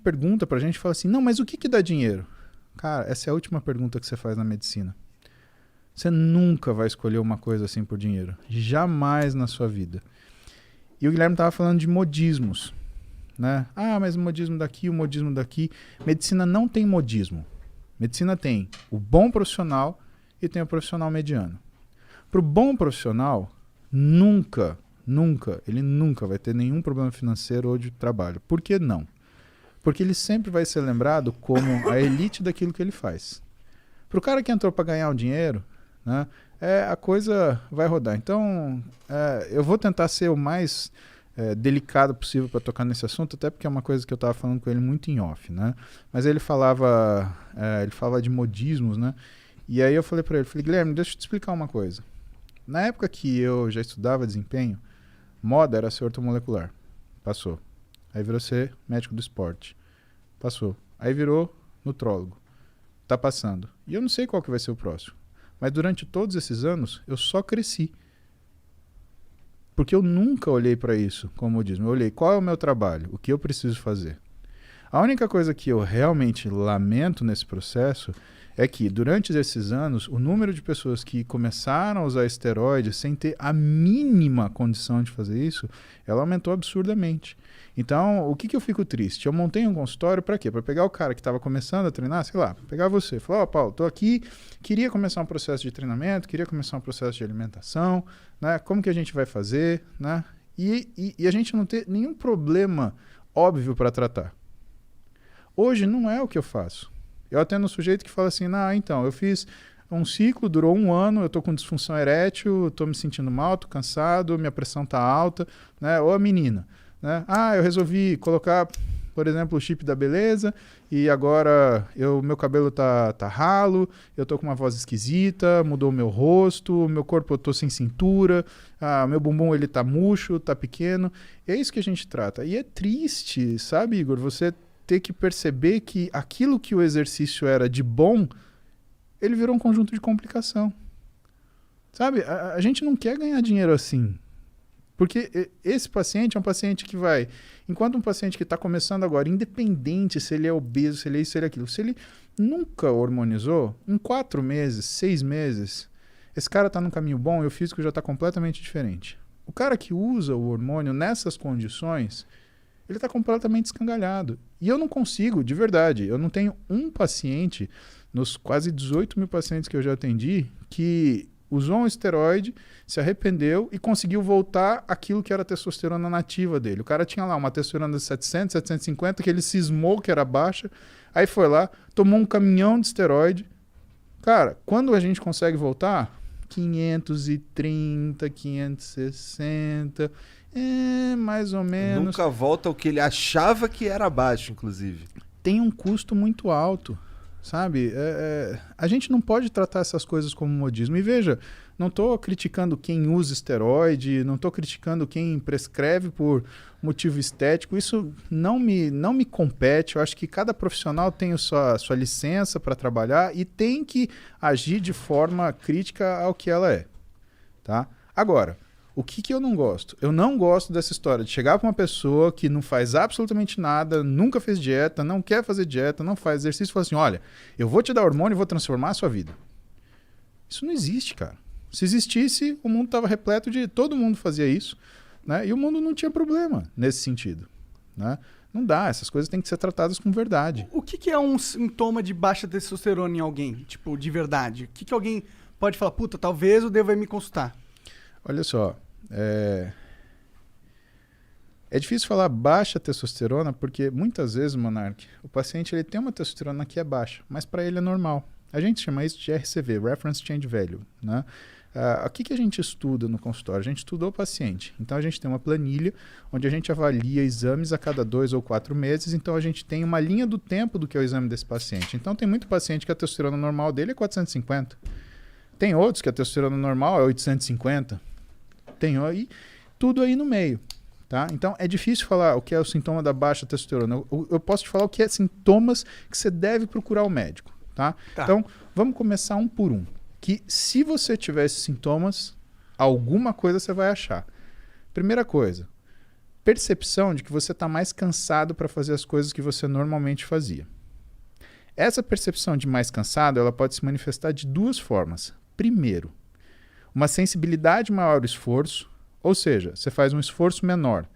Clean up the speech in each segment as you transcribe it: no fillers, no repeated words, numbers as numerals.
pergunta pra gente e fala assim, não, mas o que dá dinheiro? Cara, essa é a última pergunta que você faz na medicina. Você nunca vai escolher uma coisa assim por dinheiro. Jamais na sua vida. E o Guilherme estava falando de modismos, né? Ah, mas o modismo daqui, o modismo daqui. Medicina não tem modismo. Medicina tem o bom profissional e tem o profissional mediano. Para o bom profissional, ele nunca vai ter nenhum problema financeiro ou de trabalho. Por que não? Porque ele sempre vai ser lembrado como a elite daquilo que ele faz. Para o cara que entrou para ganhar o dinheiro, né, a coisa vai rodar. Então, eu vou tentar ser o mais delicado possível para tocar nesse assunto, até porque é uma coisa que eu estava falando com ele muito em off, né? Mas ele falava de modismos, né? E aí eu falei para ele, Guilherme, deixa eu te explicar uma coisa. Na época que eu já estudava desempenho, moda era ser ortomolecular. Passou. Aí virou ser médico do esporte. Passou. Aí virou nutrólogo. Tá passando. E eu não sei qual que vai ser o próximo. Mas durante todos esses anos, eu só cresci. Porque eu nunca olhei para isso como modismo. Eu olhei qual é o meu trabalho, o que eu preciso fazer. A única coisa que eu realmente lamento nesse processo é que, durante esses anos, o número de pessoas que começaram a usar esteroides sem ter a mínima condição de fazer isso, ela aumentou absurdamente. Então, o que eu fico triste? Eu montei um consultório para quê? Para pegar o cara que estava começando a treinar, sei lá, pegar você, falar, Paulo, tô aqui, queria começar um processo de treinamento, queria começar um processo de alimentação, né? Como que a gente vai fazer, né? E a gente não ter nenhum problema óbvio para tratar. Hoje não é o que eu faço. Eu atendo um sujeito que fala assim, então, eu fiz um ciclo, durou 1 ano, eu estou com disfunção erétil, estou me sentindo mal, estou cansado, minha pressão está alta, né? Ou a menina, né? Eu resolvi colocar, por exemplo, o chip da beleza e agora meu cabelo tá ralo, eu estou com uma voz esquisita, mudou o meu rosto, meu corpo eu estou sem cintura, meu bumbum ele tá murcho, tá pequeno. É isso que a gente trata. E é triste, sabe, Igor, você ter que perceber que aquilo que o exercício era de bom, ele virou um conjunto de complicação. Sabe? A gente não quer ganhar dinheiro assim. Porque esse paciente é um paciente que vai... Enquanto um paciente que está começando agora, independente se ele é obeso, se ele é isso, se ele é aquilo, se ele nunca hormonizou, em 4 meses, 6 meses, esse cara está num caminho bom e o físico já está completamente diferente. O cara que usa o hormônio nessas condições, ele está completamente escangalhado. E eu não consigo, de verdade, eu não tenho um paciente, nos quase 18 mil pacientes que eu já atendi, que usou um esteroide, se arrependeu e conseguiu voltar àquilo que era a testosterona nativa dele. O cara tinha lá uma testosterona de 700, 750, que ele cismou que era baixa, aí foi lá, tomou um caminhão de esteroide. Cara, quando a gente consegue voltar, 530, 560... mais ou menos. Nunca volta ao que ele achava que era baixo, inclusive. Tem um custo muito alto, sabe? A gente não pode tratar essas coisas como modismo. E veja, não estou criticando quem usa esteroide, não estou criticando quem prescreve por motivo estético. Isso não me compete. Eu acho que cada profissional tem a sua licença para trabalhar e tem que agir de forma crítica ao que ela é. Tá? Agora, o que eu não gosto? Eu não gosto dessa história de chegar para uma pessoa que não faz absolutamente nada, nunca fez dieta, não quer fazer dieta, não faz exercício e falar assim, olha, eu vou te dar hormônio e vou transformar a sua vida. Isso não existe, cara. Se existisse, o mundo estava repleto de... Todo mundo fazia isso, né? E o mundo não tinha problema nesse sentido, né? Não dá, essas coisas têm que ser tratadas com verdade. O que é um sintoma de baixa testosterona em alguém? Tipo, de verdade? O que alguém pode falar, puta, talvez eu deva ir me consultar? Olha só, é difícil falar baixa testosterona porque muitas vezes, Monark, o paciente ele tem uma testosterona que é baixa, mas para ele é normal. A gente chama isso de RCV, Reference Change Value, né? O que a gente estuda no consultório? A gente estuda o paciente. Então a gente tem uma planilha onde a gente avalia exames a cada 2 ou 4 meses. Então a gente tem uma linha do tempo do que é o exame desse paciente. Então tem muito paciente que a testosterona normal dele é 450. Tem outros que a testosterona normal é 850. Tem aí, tudo aí no meio. Tá? Então é difícil falar o que é o sintoma da baixa testosterona. Eu posso te falar o que é sintomas que você deve procurar o médico. Tá? Então vamos começar um por um. Que se você tiver esses sintomas, alguma coisa você vai achar. Primeira coisa, percepção de que você está mais cansado para fazer as coisas que você normalmente fazia. Essa percepção de mais cansado, ela pode se manifestar de duas formas. Primeiro, uma sensibilidade maior ao esforço, ou seja, você faz um esforço menor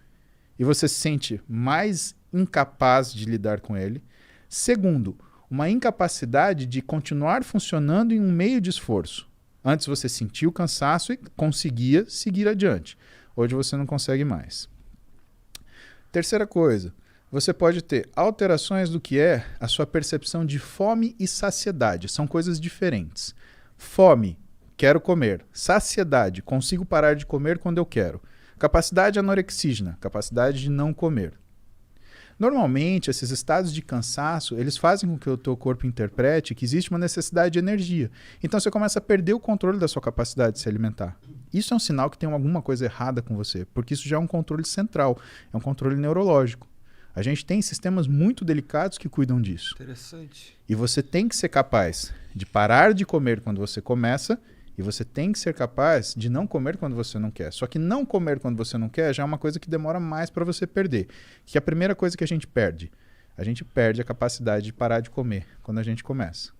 e você se sente mais incapaz de lidar com ele. Segundo, uma incapacidade de continuar funcionando em um meio de esforço. Antes você sentia o cansaço e conseguia seguir adiante. Hoje você não consegue mais. Terceira coisa, você pode ter alterações do que é a sua percepção de fome e saciedade. São coisas diferentes. Fome, quero comer. Saciedade, consigo parar de comer quando eu quero. Capacidade anorexígena, capacidade de não comer. Normalmente, esses estados de cansaço, eles fazem com que o teu corpo interprete que existe uma necessidade de energia. Então você começa a perder o controle da sua capacidade de se alimentar. Isso é um sinal que tem alguma coisa errada com você, porque isso já é um controle central, é um controle neurológico. A gente tem sistemas muito delicados que cuidam disso. Interessante. E você tem que ser capaz de parar de comer quando você começa, e você tem que ser capaz de não comer quando você não quer. Só que não comer quando você não quer já é uma coisa que demora mais para você perder. Que é a primeira coisa que a gente perde a capacidade de parar de comer quando a gente começa.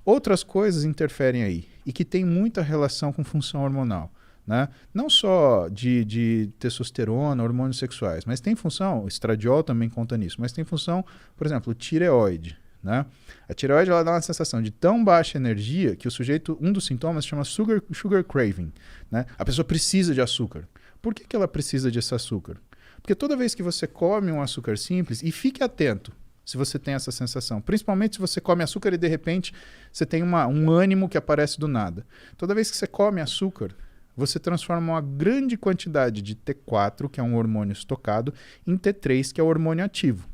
Outras coisas interferem aí e que tem muita relação com função hormonal. Né? Não só de testosterona, hormônios sexuais, mas tem função, o estradiol também conta nisso, mas tem função, por exemplo, tireoide. Né? A tireoide ela dá uma sensação de tão baixa energia que o sujeito, um dos sintomas se chama sugar craving. Né? A pessoa precisa de açúcar. Por que ela precisa desse açúcar? Porque toda vez que você come um açúcar simples, e fique atento se você tem essa sensação, principalmente se você come açúcar e de repente você tem um ânimo que aparece do nada. Toda vez que você come açúcar, você transforma uma grande quantidade de T4, que é um hormônio estocado, em T3, que é o hormônio ativo.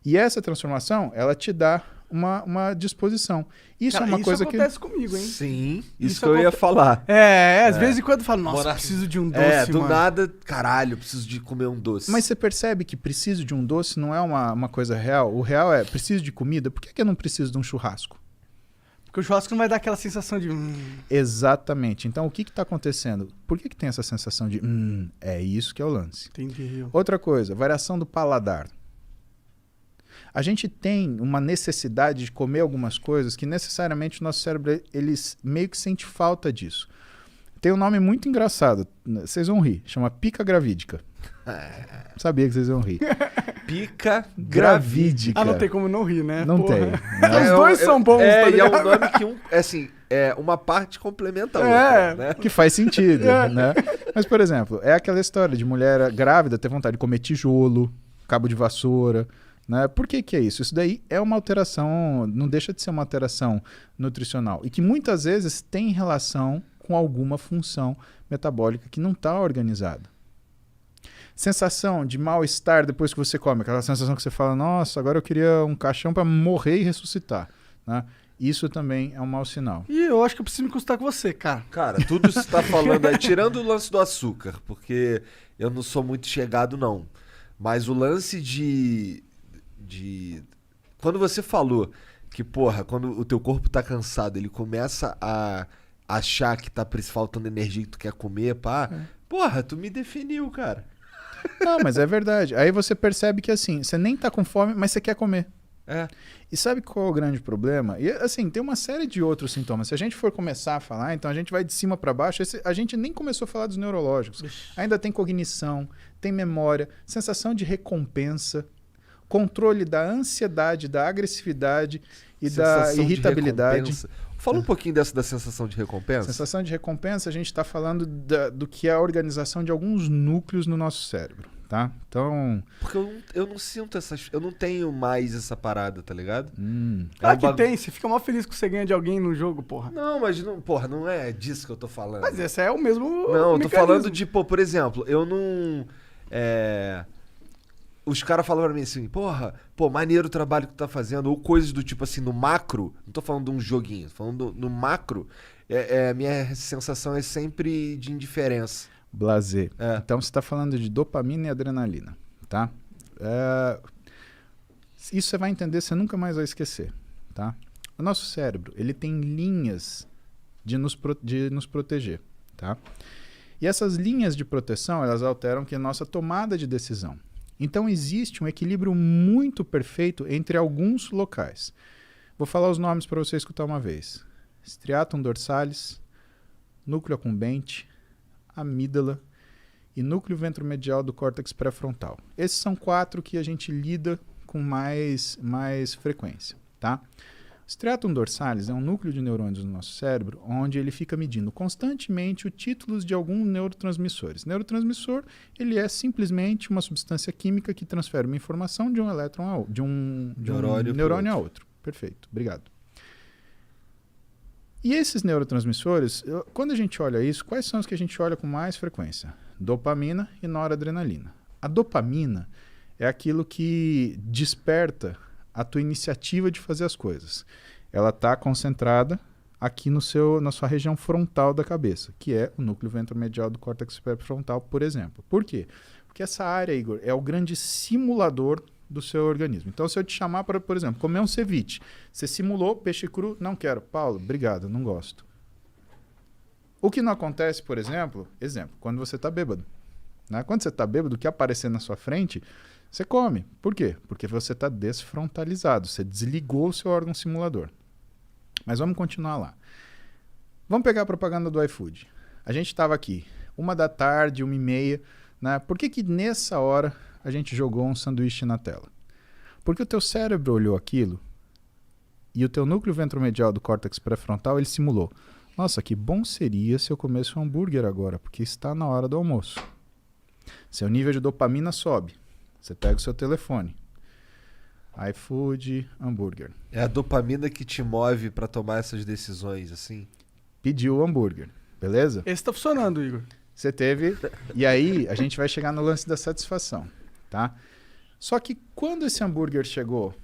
E essa transformação, ela te dá uma disposição. Isso Cara, é uma coisa que... Isso acontece comigo, hein? Sim, isso que eu ia falar. Às vezes em quando eu falo, nossa, preciso de um doce, do mano. nada, caralho, preciso de comer um doce. Mas você percebe que preciso de um doce não é uma coisa real? O real é, preciso de comida, por que eu não preciso de um churrasco? Porque o churrasco não vai dar aquela sensação de... Exatamente. Então, o que está acontecendo? Por que tem essa sensação de... é isso que é o lance. Entendi. Outra coisa, variação do paladar. A gente tem uma necessidade de comer algumas coisas que necessariamente o nosso cérebro ele meio que sente falta disso. Tem um nome muito engraçado, vocês vão rir, chama pica gravídica. Sabia que vocês vão rir. Pica gravídica. Ah, não tem como não rir, né? Não Porra. tem. Os dois são bons, tá e é ligado? um nome que, uma parte complementa a outra, né? Que faz sentido, né? Mas, por exemplo, é aquela história de mulher grávida ter vontade de comer tijolo, cabo de vassoura, né? Por que é isso? Isso daí é uma alteração, não deixa de ser uma alteração nutricional e que muitas vezes tem relação com alguma função metabólica que não está organizada. Sensação de mal-estar depois que você come, aquela sensação que você fala, nossa, agora eu queria um caixão para morrer e ressuscitar, né? Isso também é um mau sinal. E eu acho que eu preciso me consultar com você, cara. Cara, tudo isso que você tá falando aí, tirando o lance do açúcar, porque eu não sou muito chegado, não. Mas o lance de... Quando você falou que, porra, quando o teu corpo tá cansado, ele começa a achar que tá faltando energia que tu quer comer, pá. Porra, tu me definiu, cara. Não, mas é verdade. Aí você percebe que assim, você nem tá com fome, mas você quer comer. E sabe qual é o grande problema? E assim, tem uma série de outros sintomas. Se a gente for começar a falar, então a gente vai de cima para baixo. A gente nem começou a falar dos neurológicos. Ainda tem cognição, tem memória, sensação de recompensa, controle da ansiedade, da agressividade e da irritabilidade. Fala um pouquinho da sensação de recompensa. Sensação de recompensa, a gente está falando do que é a organização de alguns núcleos no nosso cérebro, tá? Então... Porque eu não sinto eu não tenho mais essa parada, tá ligado? Claro que tem, você fica mó feliz que você ganha de alguém no jogo, porra. Não, mas não é disso que eu tô falando. Mas esse é o mesmo Não, eu tô falando de, por exemplo, eu não... Os caras falam pra mim assim, maneiro o trabalho que tu tá fazendo, ou coisas do tipo assim, no macro, não tô falando de um joguinho, tô falando no macro, minha sensação é sempre de indiferença. Blazer. Então você tá falando de dopamina e adrenalina, tá? Isso você vai entender, você nunca mais vai esquecer, tá? O nosso cérebro, ele tem linhas de nos proteger, tá? E essas linhas de proteção, elas alteram que a nossa tomada de decisão. Então existe um equilíbrio muito perfeito entre alguns locais. Vou falar os nomes para você escutar uma vez. Striatum dorsalis, núcleo accumbente, amígdala e núcleo ventromedial do córtex pré-frontal. Esses são 4 que a gente lida com mais frequência, tá? Striatum dorsalis é um núcleo de neurônios no nosso cérebro onde ele fica medindo constantemente os títulos de alguns neurotransmissores. Neurotransmissor, ele é simplesmente uma substância química que transfere uma informação de um elétron de um neurônio a outro. Perfeito, obrigado. E esses neurotransmissores, quando a gente olha isso, quais são os que a gente olha com mais frequência? Dopamina e noradrenalina. A dopamina é aquilo que desperta a tua iniciativa de fazer as coisas. Ela está concentrada aqui na sua região frontal da cabeça, que é o núcleo ventromedial do córtex pré-frontal, por exemplo. Por quê? Porque essa área, Igor, é o grande simulador do seu organismo. Então, se eu te chamar para, por exemplo, comer um ceviche, você simulou peixe cru, não quero. Paulo, obrigado, não gosto. O que não acontece, por exemplo, quando você está bêbado. Né? Quando você está bêbado, o que aparecer na sua frente, você come. Por quê? Porque você está desfrontalizado, você desligou o seu órgão simulador. Mas vamos continuar lá. Vamos pegar a propaganda do iFood. A gente estava aqui, 1 da tarde, 1h30, né? Por que nessa hora a gente jogou um sanduíche na tela? Porque o teu cérebro olhou aquilo e o teu núcleo ventromedial do córtex pré-frontal, ele simulou. Nossa, que bom seria se eu comesse um hambúrguer agora, porque está na hora do almoço. Seu nível de dopamina sobe. Você pega o seu telefone. iFood, hambúrguer. É a dopamina que te move pra tomar essas decisões, assim? Pediu o hambúrguer, beleza? Esse tá funcionando, Igor. Você teve... E aí, a gente vai chegar no lance da satisfação, tá? Só que quando esse hambúrguer chegou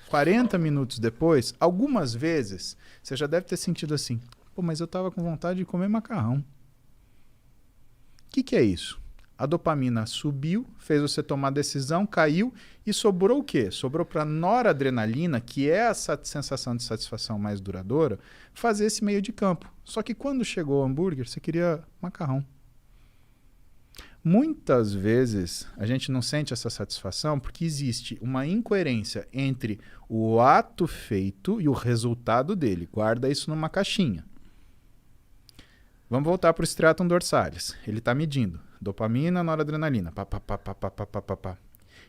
40 minutos depois, algumas vezes, você já deve ter sentido assim, pô, mas eu tava com vontade de comer macarrão. O que é isso? A dopamina subiu, fez você tomar decisão, caiu e sobrou o quê? Sobrou para noradrenalina, que é essa sensação de satisfação mais duradoura, fazer esse meio de campo. Só que quando chegou o hambúrguer, você queria macarrão. Muitas vezes a gente não sente essa satisfação porque existe uma incoerência entre o ato feito e o resultado dele. Guarda isso numa caixinha. Vamos voltar para o striatum dorsalis. Ele está medindo dopamina, noradrenalina. Pá, pá, pá, pá, pá, pá, pá, pá.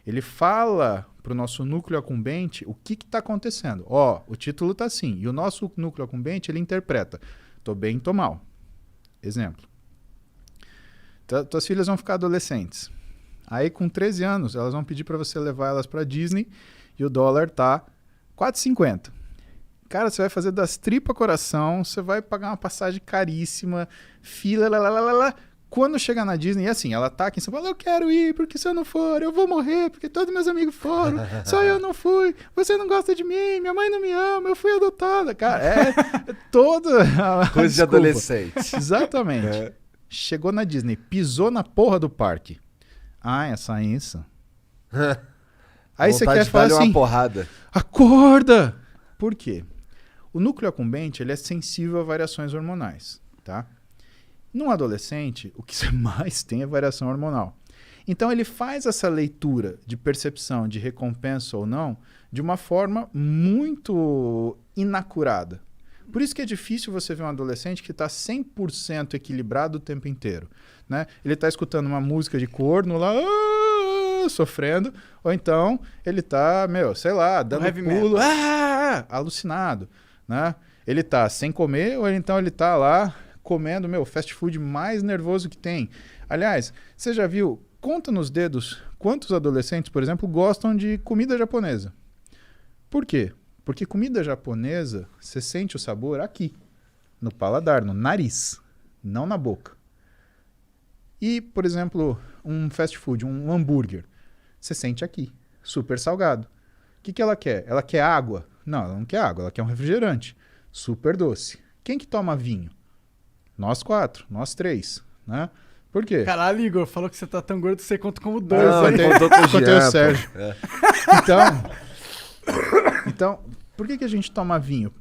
Ele fala para o nosso núcleo accumbente o que está acontecendo. Ó, o título está assim. E o nosso núcleo accumbente, ele interpreta. Tô bem, tô mal. Exemplo. Tuas filhas vão ficar adolescentes. Aí, com 13 anos, elas vão pedir para você levar elas para Disney e o dólar tá 4,50. Cara, você vai fazer das tripas coração, você vai pagar uma passagem caríssima, fila, lá. Quando chegar na Disney, e assim, ela tá aqui em São Paulo, eu quero ir, porque se eu não for, eu vou morrer, porque todos meus amigos foram, só eu não fui, você não gosta de mim, minha mãe não me ama, eu fui adotada. Cara, é toda... Coisa de adolescente. Exatamente. É. Chegou na Disney, pisou na porra do parque. Ah, essa isso. Aí você quer falar assim, uma porrada. Acorda! Por quê? O núcleo accumbente, ele é sensível a variações hormonais, tá? Num adolescente, o que você mais tem é variação hormonal. Então ele faz essa leitura de percepção de recompensa ou não de uma forma muito inacurada. Por isso que é difícil você ver um adolescente que está 100% equilibrado o tempo inteiro, né? Ele está escutando uma música de corno lá, sofrendo, ou então ele está, sei lá, dando pulo, alucinado, né? Ele está sem comer, ou então ele está lá comendo, fast food mais nervoso que tem. Aliás, você já viu, conta nos dedos, quantos adolescentes, por exemplo, gostam de comida japonesa? Por quê? Porque comida japonesa, você sente o sabor aqui, no paladar, no nariz, não na boca. E, por exemplo, um fast food, um hambúrguer, você sente aqui, super salgado. O que ela quer? Ela quer água? Não, ela não quer água, ela quer um refrigerante, super doce. Quem que toma vinho? Nós 4, nós 3, né? Por quê? Caralho, Igor, falou que você tá tão gordo que você conta como 2. Não, eu contei o Sérgio. É. Então, por que a gente toma vinho?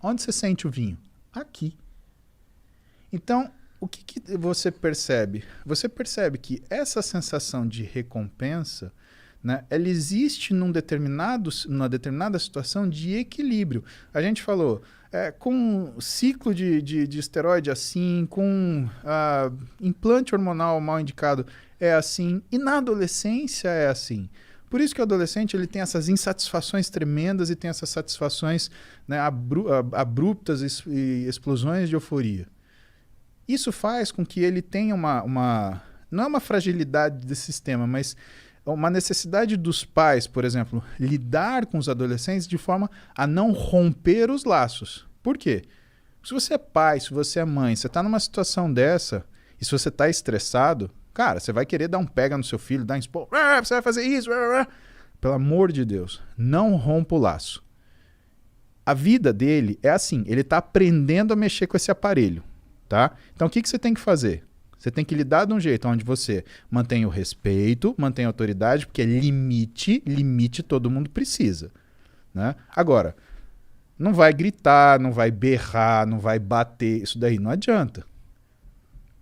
Onde você sente o vinho? Aqui. Então, o que você percebe? Você percebe que essa sensação de recompensa, né, ela existe numa determinada situação de equilíbrio. A gente falou, com ciclo de esteroide assim, com implante hormonal mal indicado é assim, e na adolescência é assim. Por isso que o adolescente ele tem essas insatisfações tremendas e tem essas satisfações, né, abruptas e explosões de euforia. Isso faz com que ele tenha não é uma fragilidade desse sistema, mas uma necessidade dos pais, por exemplo, lidar com os adolescentes de forma a não romper os laços. Por quê? Se você é pai, se você é mãe, você está numa situação dessa, e se você está estressado, cara, você vai querer dar um pega no seu filho, dar um expor, você vai fazer isso, pelo amor de Deus, não rompa o laço. A vida dele é assim, ele está aprendendo a mexer com esse aparelho, tá? Então o que você tem que fazer? Você tem que lidar de um jeito onde você mantém o respeito, mantém a autoridade, porque limite todo mundo precisa, né? Agora, não vai gritar, não vai berrar, não vai bater, isso daí não adianta.